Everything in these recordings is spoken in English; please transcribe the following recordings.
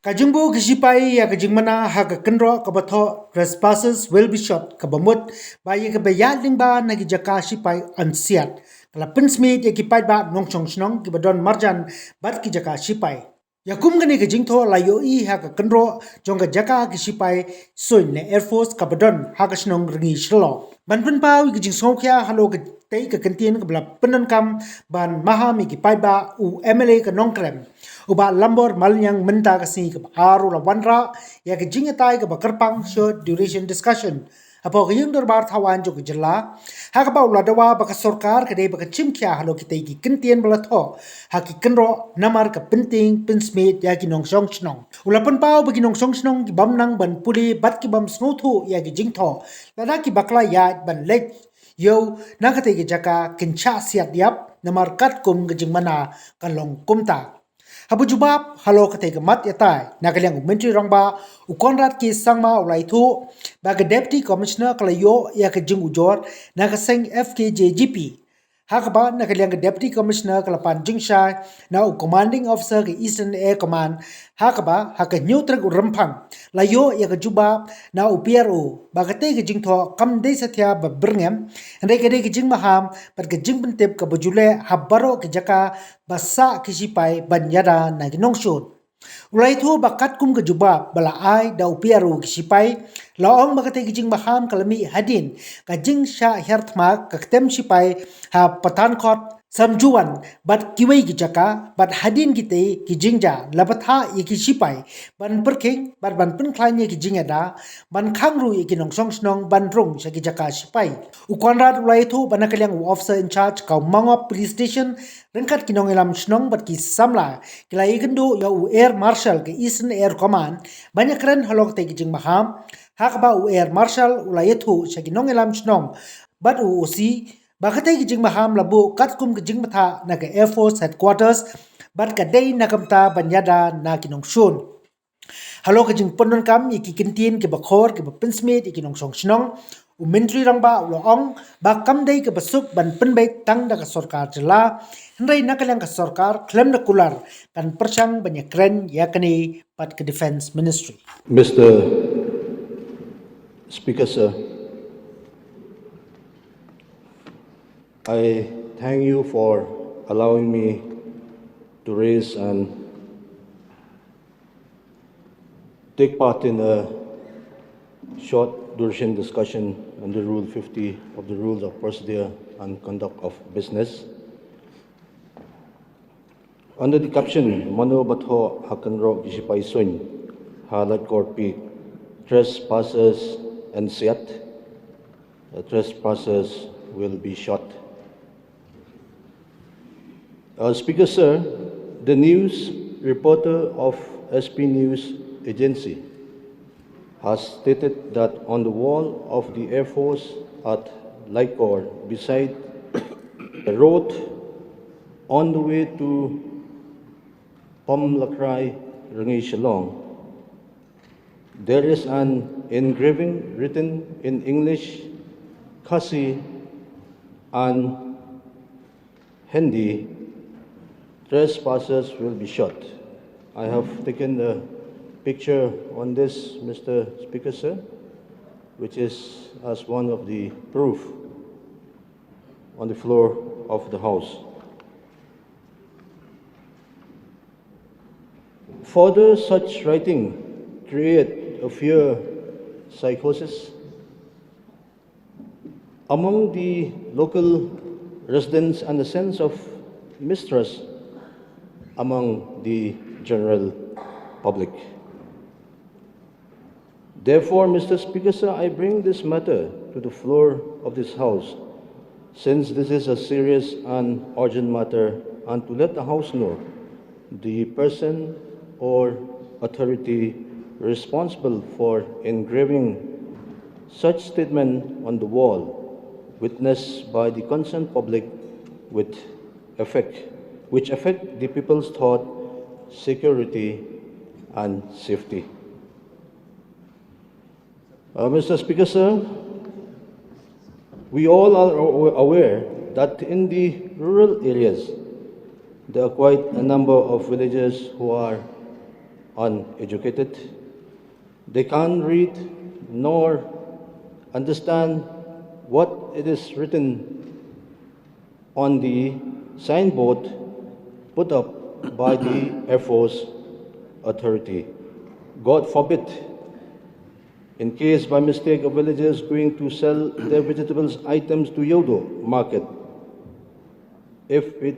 Kajimbo kishipai ya kajingmana ha kenro kabatho trespassers will be shot kabamut ba ye kabayat lingba na gijaka shipai siat kala pynsmiej ye kipai ba nongchong snong kibadon marjan bat kijaka shipai yakum gani kajingtho layo I ha kenro jonga jaka kishipai soin ne air force kabadon ha kasnong ringi Shillong banpun pau gijing songkya halo ke tei ke kyntien ke bla penan kam ban mahami ki paiba u MLA ke nongkrem u Bah Lambor malyang menta ke si ke aru la wanra ya ke jingatai ke bakarpang short duration discussion apo ke yung dorbar thawan jo ke jylla ha ka ba la dawa ba ka sarkar ke dei ba ka chimkya halo ki tei ki kyntien bla tho ha ki kenro namar ke penting pynsmiej ya ki nong song snong ulapan pau ba ki nong song snong ki bamnang ban puli bat ki bam snothu ya ki jingtho lada ki bakla ya ban lek yo nakate ki jaka kincha siat yap namar kat kum gejing mana kalong kumta habu jubab halo kate ke mat yatai nakalyang menteri rongba u konrad ki sangma ulai thu ba ke deputy commissioner kalayo ya ke jing ujor nakaseng FKJGP hakaba nakalyang ke deputy commissioner kalapan jingsha na u commanding officer ke Eastern Air Command hakaba haka nyutrek urampang layo ya ke juba na u PRO ba kate ke jingtho kam dei satya ba berngem ndai ke jingmaham bat ke jingbentep ke bajule habaro ke jaka basa kisipai banyada na ginongshot ulai thu bakat kum ke juba bala ai da u PRO kisipai laong bakate ke jingmaham kalami hadin ka jingsha hertma ka tem sipai ha patankot samjuan bat kiwei ki jaka bat hadin kite ki jingja labatha ye ki sipai ban perking bat ban penklanya ki jingada ban khangru ye ki nongsong snong ban rong sa ki jaka sipai ukonrad ulai thu banakalyang officer in charge kau mangop police station rengkat ki nongelam snong bat ki samla kilai kendo ya u air marshal ke Eastern Air Command banyak keren halok te ki jingmaham hakba u air marshal ulai thu sa ki nongelam snong bat u osi bakate ki jingmaham labu katkum ki jingmatha na ke Air Force headquarters bat ka dei nakamta banyada na kinongshun halo ki jingponon kam ki kyntien ke bakhor ke pynsmiej ki nongsong snong u menteri rangba uloong ba kam dei ke basuk ban penbai tang da ka sarkar jylla hendrai nakalang ka sarkar klem na kular kan persang banyak kren yakni pat ke defense ministry. Mr. Speaker, sir, I thank you for allowing me to raise and take part in a short duration discussion under Rule 50 of the Rules of Procedure and Conduct of Business. Under the caption, Mano Batho Hakanro Gishipai Sun, Halat Korpi, Trespassers and Siat, the trespassers will be shot. Speaker, sir, the news reporter of SP News Agency has stated that on the wall of the Air Force at Lyngba, beside the road on the way to Pamlakrai, Rangi Shillong, there is an engraving written in English, Khasi and Hindi, trespassers will be shot. I have taken the picture on this, Mr. Speaker, sir, which is as one of the proof on the floor of the House. Further, such writing create a fear psychosis among the local residents and a sense of mistrust among the general public. Therefore, Mr. Speaker, sir, I bring this matter to the floor of this House, since this is a serious and urgent matter, and to let the House know the person or authority responsible for engraving such statement on the wall, witnessed by the concerned public which affect the people's thought, security, and safety. Mr. Speaker, sir, we all are aware that in the rural areas, there are quite a number of villagers who are uneducated. They can't read nor understand what it is written on the signboard put up by the Air Force authority. God forbid, in case by mistake a villager is going to sell their vegetables items to Yodo market, if it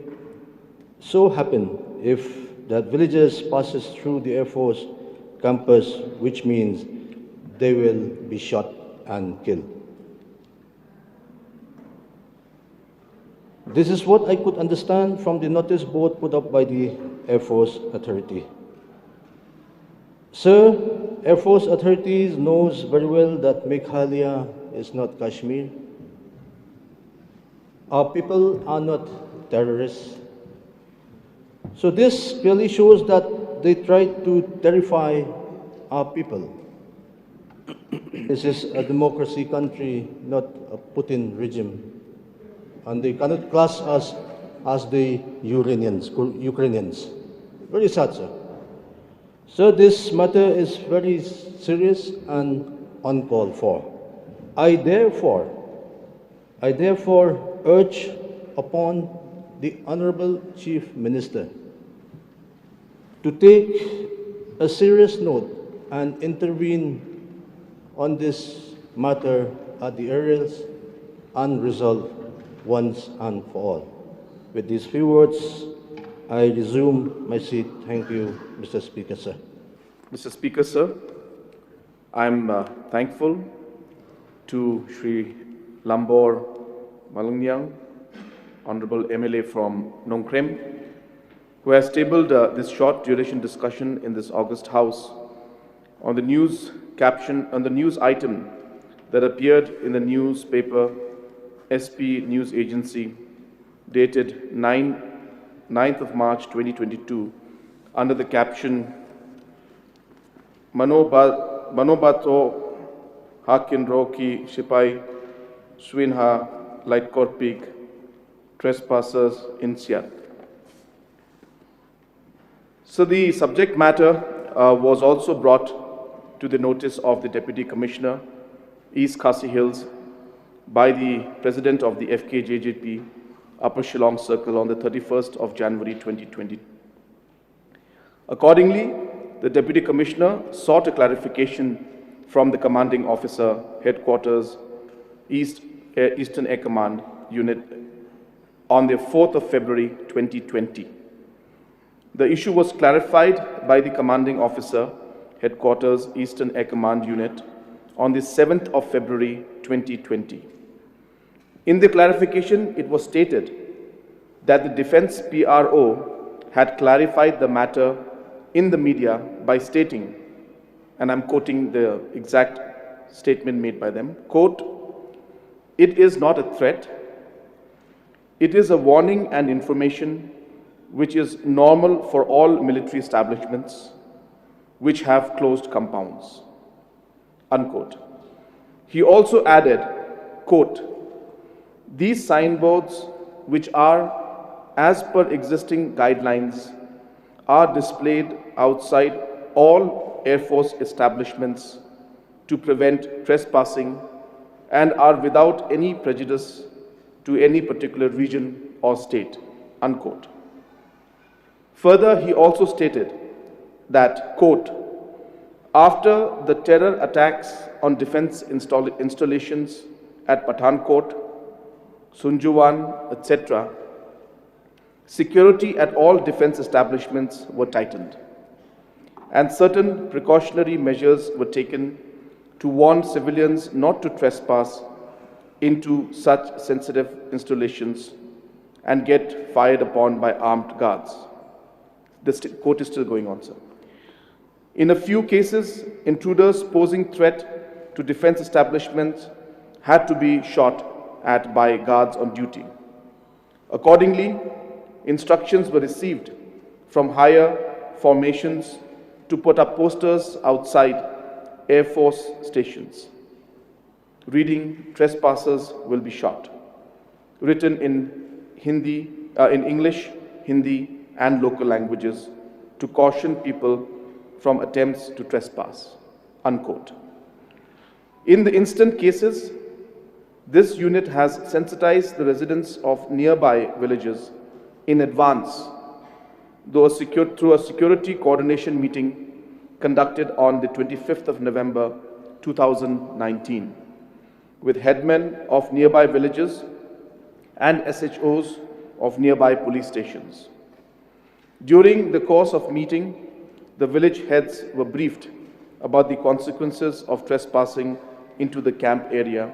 so happen, if that villager passes through the Air Force campus, which means they will be shot and killed. This is what I could understand from the notice board put up by the Air Force authority. Sir, Air Force authorities knows very well that Meghalaya is not Kashmir. Our people are not terrorists. So this clearly shows that they try to terrify our people. This is a democracy country, not a Putin regime. And they cannot class us as the Ukrainians. Very sad, sir. So this matter is very serious and uncalled for. I therefore urge upon the Honorable Chief Minister to take a serious note and intervene on this matter at the earliest and resolve once and for all. With these few words, I resume my seat. Thank you, Mr. Speaker, sir. Mr. Speaker, sir, I'm thankful to Sri Lambor Malungyang, Honorable MLA from Nongkrem, who has tabled this short duration discussion in this August House on the news item that appeared in the newspaper SP News Agency dated 9th of March 2022 under the caption Manobato Hakinro ki Shipai Swinha Lightcourt Peak Trespassers in Siat. So the subject matter was also brought to the notice of the Deputy Commissioner, East Khasi Hills, by the President of the FKJJP, Upper Shillong Circle on the 31st of January 2020. Accordingly, the Deputy Commissioner sought a clarification from the Commanding Officer, Headquarters, Eastern Air Command Unit on the 4th of February 2020. The issue was clarified by the Commanding Officer, Headquarters, Eastern Air Command Unit on the 7th of February 2020. In the clarification, it was stated that the Defence PRO had clarified the matter in the media by stating, and I'm quoting the exact statement made by them, quote, "It is not a threat. It is a warning and information which is normal for all military establishments which have closed compounds," unquote. He also added, quote, "These signboards, which are as per existing guidelines, are displayed outside all Air Force establishments to prevent trespassing and are without any prejudice to any particular region or state," unquote. Further, he also stated that, quote, "After the terror attacks on defense installations at Pathankot, Sunjuwan, etc., security at all defense establishments were tightened, and certain precautionary measures were taken to warn civilians not to trespass into such sensitive installations and get fired upon by armed guards." The quote is still going on, sir. In a few cases, intruders posing threat to defense establishments had to be shot at by guards on duty. Accordingly, instructions were received from higher formations to put up posters outside Air Force stations reading, "Trespassers will be shot," written in English, Hindi, and local languages to caution people from attempts to trespass, unquote. In the instant cases, this unit has sensitized the residents of nearby villages in advance through a security coordination meeting conducted on the 25th of November 2019 with headmen of nearby villages and SHOs of nearby police stations. During the course of meeting, the village heads were briefed about the consequences of trespassing into the camp area,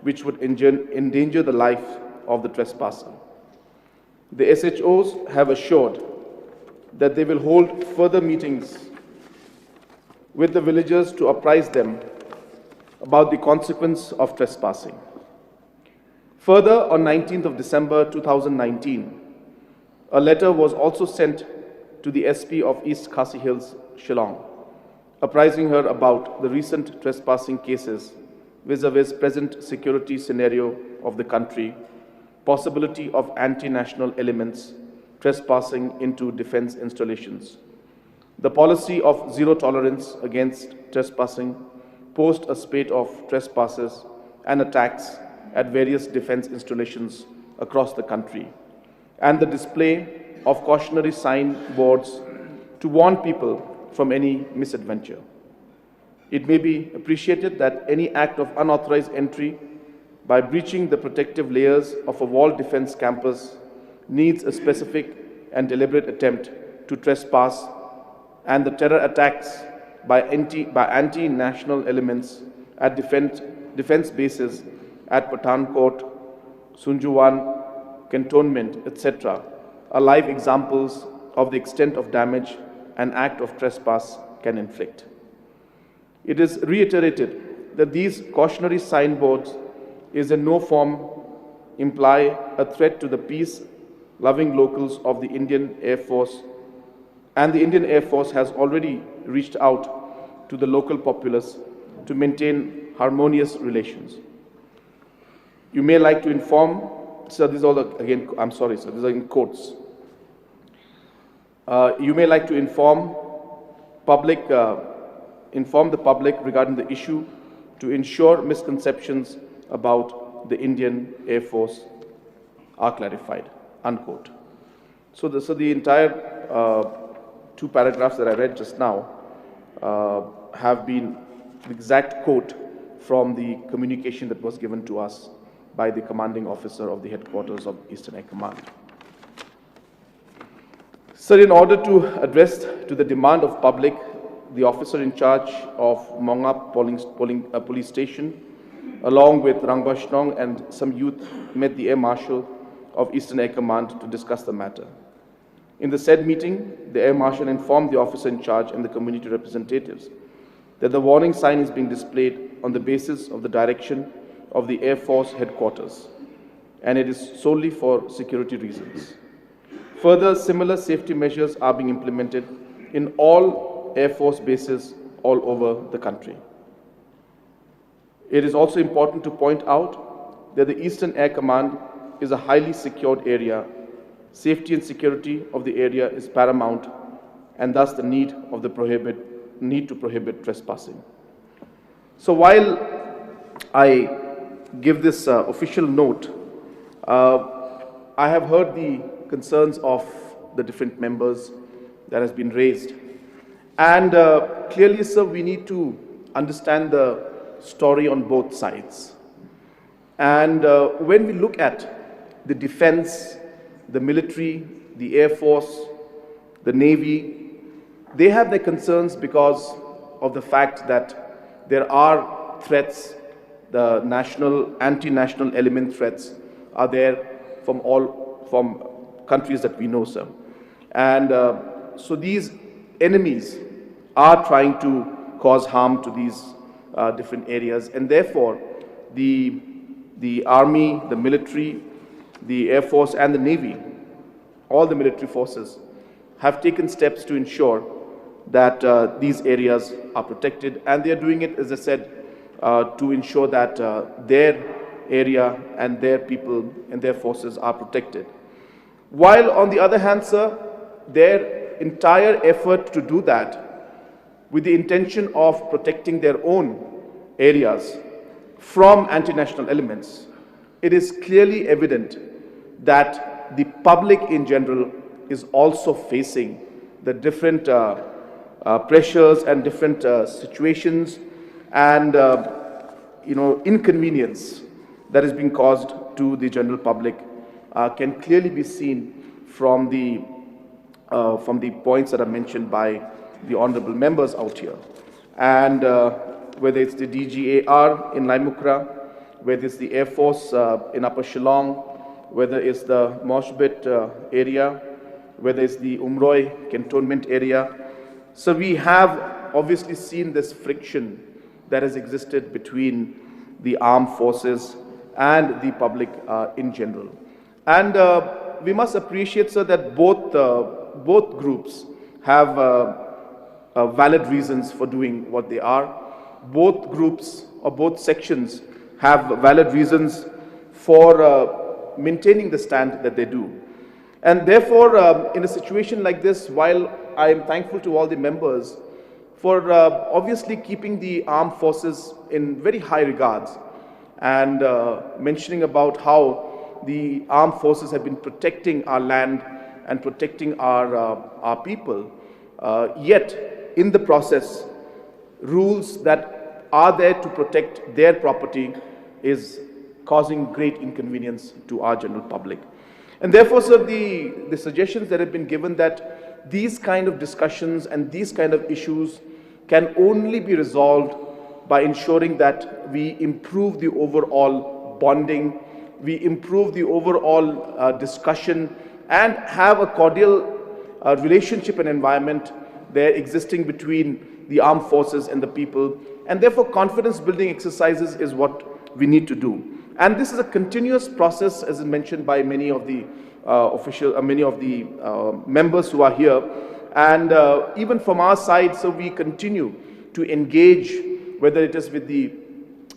which would endanger the life of the trespasser. The SHOs have assured that they will hold further meetings with the villagers to apprise them about the consequence of trespassing. Further, on 19th of December 2019, a letter was also sent to the SP of East Khasi Hills, Shillong, apprising her about the recent trespassing cases vis-a-vis present security scenario of the country, possibility of anti-national elements trespassing into defense installations. The policy of zero tolerance against trespassing posed a spate of trespasses and attacks at various defense installations across the country, and the display of cautionary signboards to warn people from any misadventure. It may be appreciated that any act of unauthorized entry by breaching the protective layers of a wall defense campus needs a specific and deliberate attempt to trespass, and the terror attacks by anti-national elements at defense bases at Pathankot, Sunjuwan, Cantonment, etc. are live examples of the extent of damage an act of trespass can inflict. It is reiterated that these cautionary signboards is in no form imply a threat to the peace-loving locals of the Indian Air Force, and the Indian Air Force has already reached out to the local populace to maintain harmonious relations. You may like to inform, sir, these are all, again, I'm sorry, sir, these are in quotes. You may like to inform the public regarding the issue to ensure misconceptions about the Indian Air Force are clarified, unquote. So the entire two paragraphs that I read just now have been the exact quote from the communication that was given to us by the commanding officer of the headquarters of Eastern Air Command. Sir, in order to address to the demand of public, the officer in charge of Mongap police station, along with Rangbashnong and some youth, met the Air Marshal of Eastern Air Command to discuss the matter. In the said meeting, the Air Marshal informed the officer in charge and the community representatives that the warning sign is being displayed on the basis of the direction of the Air Force headquarters, and it is solely for security reasons. Further, similar safety measures are being implemented in all Air Force bases all over the country. It is also important to point out that the Eastern Air Command is a highly secured area. Safety and security of the area is paramount, and thus the need to prohibit trespassing. So while I give this official note, I have heard the concerns of the different members that has been raised. And clearly, sir, we need to understand the story on both sides. And when we look at the defense, the military, the Air Force, the Navy, they have their concerns because of the fact that there are threats, the anti-national element threats are there from countries that we know, sir. And so these enemies are trying to cause harm to these different areas, and therefore the Army, the military, the Air Force and the Navy, all the military forces have taken steps to ensure that these areas are protected, and they are doing it, as I said, to ensure that their area and their people and their forces are protected. While on the other hand, sir, their entire effort to do that with the intention of protecting their own areas from anti-national elements, it is clearly evident that the public in general is also facing the different pressures and different situations and inconvenience that is being caused to the general public can clearly be seen from the points that are mentioned by the honorable members out here. And whether it's the DGAR in Laimukra, whether it's the Air Force in Upper Shillong, whether it's the Moshbit area, whether it's the Umroi cantonment area. So we have obviously seen this friction that has existed between the armed forces and the public in general. And we must appreciate, sir, that both groups have valid reasons for doing what they are. Both groups or both sections have valid reasons for maintaining the stand that they do. And therefore, in a situation like this, while I am thankful to all the members for obviously keeping the armed forces in very high regards and mentioning about how the armed forces have been protecting our land and protecting our people, yet in the process, rules that are there to protect their property is causing great inconvenience to our general public. And therefore, sir, the suggestions that have been given that these kind of discussions and these kind of issues can only be resolved by ensuring that we improve the overall bonding, we improve the overall discussion and have a cordial relationship and environment there existing between the armed forces and the people. And therefore, confidence building exercises is what we need to do. And this is a continuous process, as mentioned by many of the members who are here. And even from our side, so we continue to engage, whether it is with the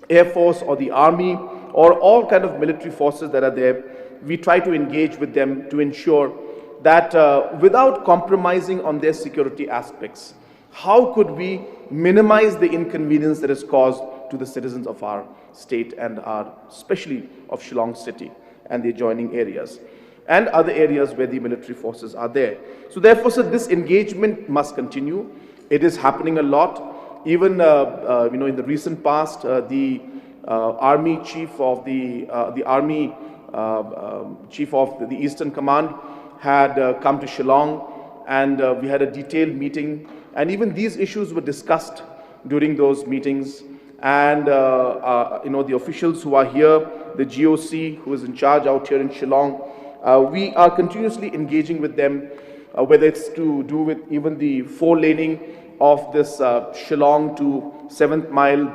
Air Force or the Army or all kind of military forces that are there. We try to engage with them to ensure that without compromising on their security aspects, how could we minimize the inconvenience that is caused to the citizens of our state and especially of Shillong city and the adjoining areas and other areas where the military forces are there. So therefore, sir, this engagement must continue. It is happening a lot. Even in the recent past, the Army Chief of the Chief of the Eastern Command had come to Shillong, and we had a detailed meeting, and even these issues were discussed during those meetings. And the officials who are here, the GOC who is in charge out here in Shillong, we are continuously engaging with them, whether it's to do with even the 4-laning of this Shillong to 7th Mile,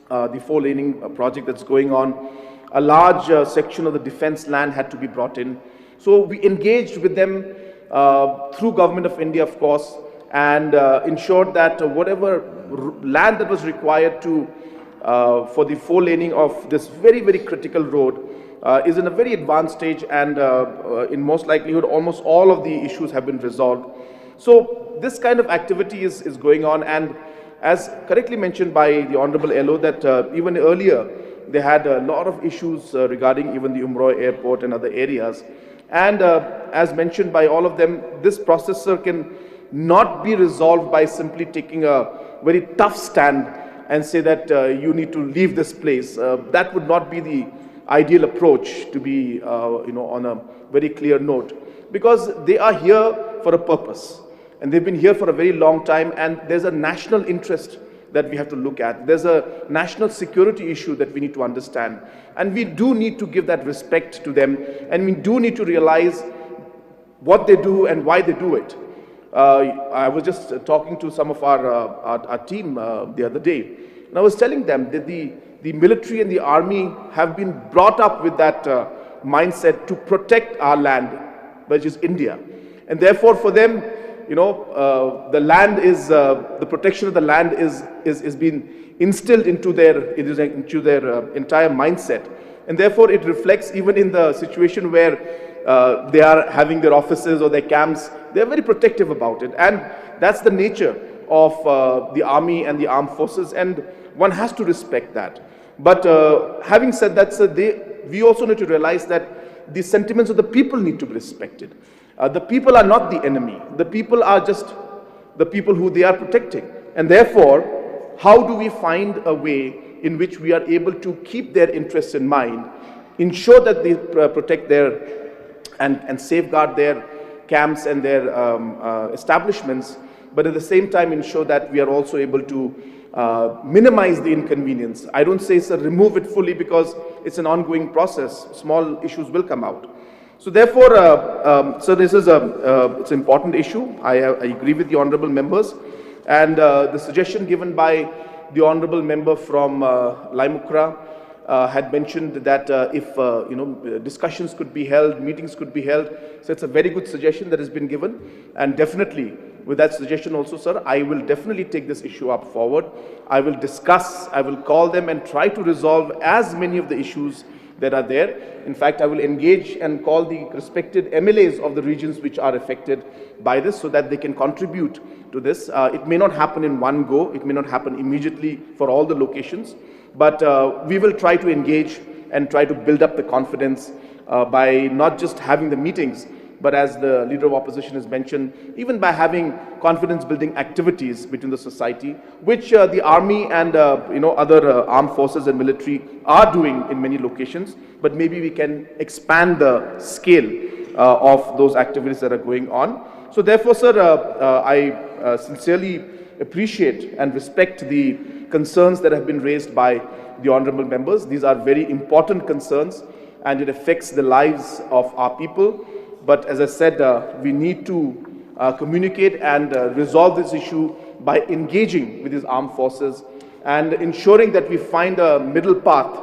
the 4-laning project that's going on. A large section of the defense land had to be brought in. So we engaged with them through Government of India, of course, and ensured that whatever land that was required to for the 4-laning of this very, very critical road is in a very advanced stage, and in most likelihood almost all of the issues have been resolved. So this kind of activity is going on, and as correctly mentioned by the Honorable LO, that even earlier they had a lot of issues regarding even the Umroi airport and other areas. And as mentioned by all of them, this process, sir, can not be resolved by simply taking a very tough stand and say that you need to leave this place. That would not be the ideal approach to be, on a very clear note, because they are here for a purpose and they've been here for a very long time, and there's a national interest that we have to look at. There's a national security issue that we need to understand, and we do need to give that respect to them, and we do need to realize what they do and why they do it. I was just talking to some of our team the other day, and I was telling them that the military and the army have been brought up with that mindset to protect our land, which is India. And therefore for them, the land is, the protection of the land is being instilled into their entire mindset. And therefore it reflects even in the situation where they are having their offices or their camps. They are very protective about it. And that's the nature of the army and the armed forces, and one has to respect that. But having said that, sir, we also need to realize that the sentiments of the people need to be respected. The people are not the enemy. The people are just the people who they are protecting. And therefore, how do we find a way in which we are able to keep their interests in mind, ensure that they protect their and safeguard their camps and their establishments, but at the same time ensure that we are also able to minimize the inconvenience. I don't say, sir, remove it fully, because it's an ongoing process. Small issues will come out. So therefore, so this is it's an important issue. I agree with the honorable members, and the suggestion given by the honorable member from Laimukra had mentioned that if discussions could be held, meetings could be held. So it's a very good suggestion that has been given, and definitely with that suggestion also, sir, I will definitely take this issue up forward. I will discuss, I will call them and try to resolve as many of the issues that are there. In fact, I will engage and call the respected MLAs of the regions which are affected by this, so that they can contribute to this. It may not happen in one go, it may not happen immediately for all the locations, but we will try to engage and try to build up the confidence by not just having the meetings, but as the leader of opposition has mentioned, even by having confidence building activities between the society, which the army and other armed forces and military are doing in many locations. But maybe we can expand the scale of those activities that are going on. So therefore, sir, I sincerely appreciate and respect the concerns that have been raised by the honorable members. These are very important concerns, and it affects the lives of our people. But as I said, we need to communicate and resolve this issue by engaging with these armed forces and ensuring that we find a middle path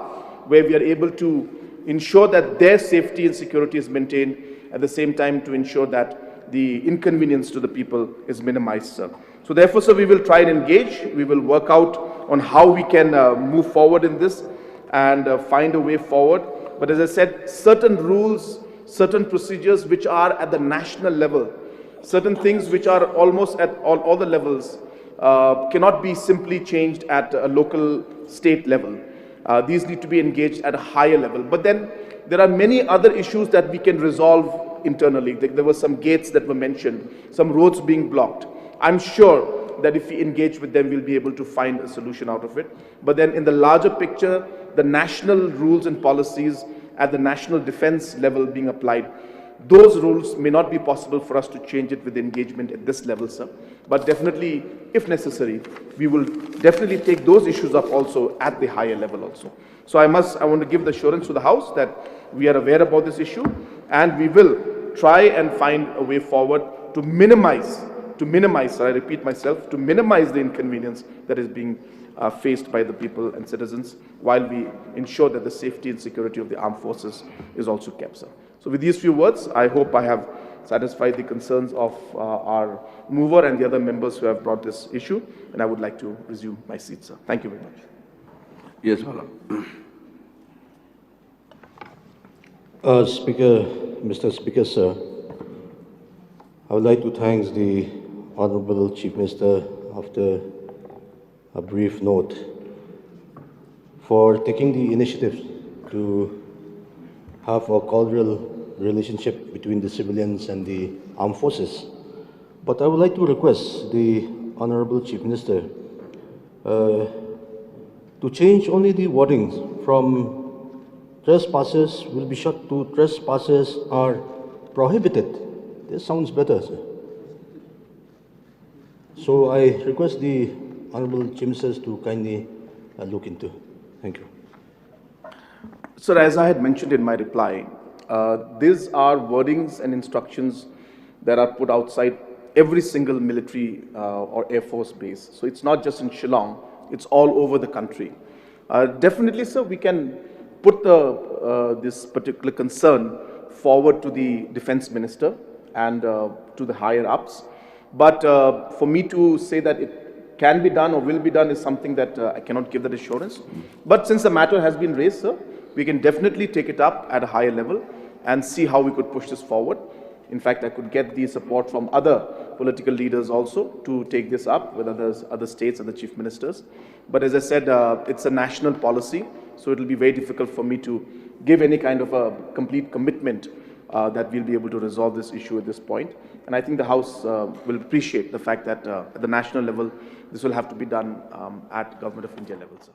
where we are able to ensure that their safety and security is maintained, at the same time to ensure that the inconvenience to the people is minimized, sir. So therefore, sir, we will try and engage. We will work out on how we can move forward in this and find a way forward. But as I said, certain rules, certain procedures which are at the national level, certain things which are almost at all the levels, cannot be simply changed at a local state level. These need to be engaged at a higher level. But then there are many other issues that we can resolve internally. There were some gates that were mentioned, some roads being blocked. I'm sure that if we engage with them, we'll be able to find a solution out of it. But then in the larger picture, the national rules and policies at the national defense level being applied, those rules may not be possible for us to change it with engagement at this level, sir. But definitely, if necessary, we will definitely take those issues up also at the higher level also. So I want to give the assurance to the House that we are aware about this issue, and we will try and find a way forward to minimize, I repeat myself, to minimize the inconvenience that is being faced by the people and citizens, while we ensure that the safety and security of the armed forces is also kept, sir. So with these few words, I hope I have satisfied the concerns of our mover and the other members who have brought this issue, and I would like to resume my seat, sir. Thank you very much. Yes, Bala. Mr. Speaker, sir, I would like to thank the Honorable Chief Minister after a brief note for taking the initiative to have a cordial relationship between the civilians and the armed forces. But I would like to request the Honorable Chief Minister to change only the wording from trespassers will be shot to trespassers are prohibited. This sounds better, sir. So I request the Honorable Chief Ministers to kindly look into. Thank you. Sir, as I had mentioned in my reply, these are wordings and instructions that are put outside every single military or Air Force base. So it's not just in Shillong, it's all over the country. Definitely, sir, we can put this particular concern forward to the Defense Minister and to the higher ups. But for me to say that it can be done or will be done is something that I cannot give that assurance. But since the matter has been raised, sir, we can definitely take it up at a higher level and see how we could push this forward. In fact, I could get the support from other political leaders also to take this up with other states and the chief ministers. But as I said, it's a national policy, so it will be very difficult for me to give any kind of a complete commitment that we'll be able to resolve this issue at this point. And I think the House will appreciate the fact that at the national level, this will have to be done at Government of India level, sir.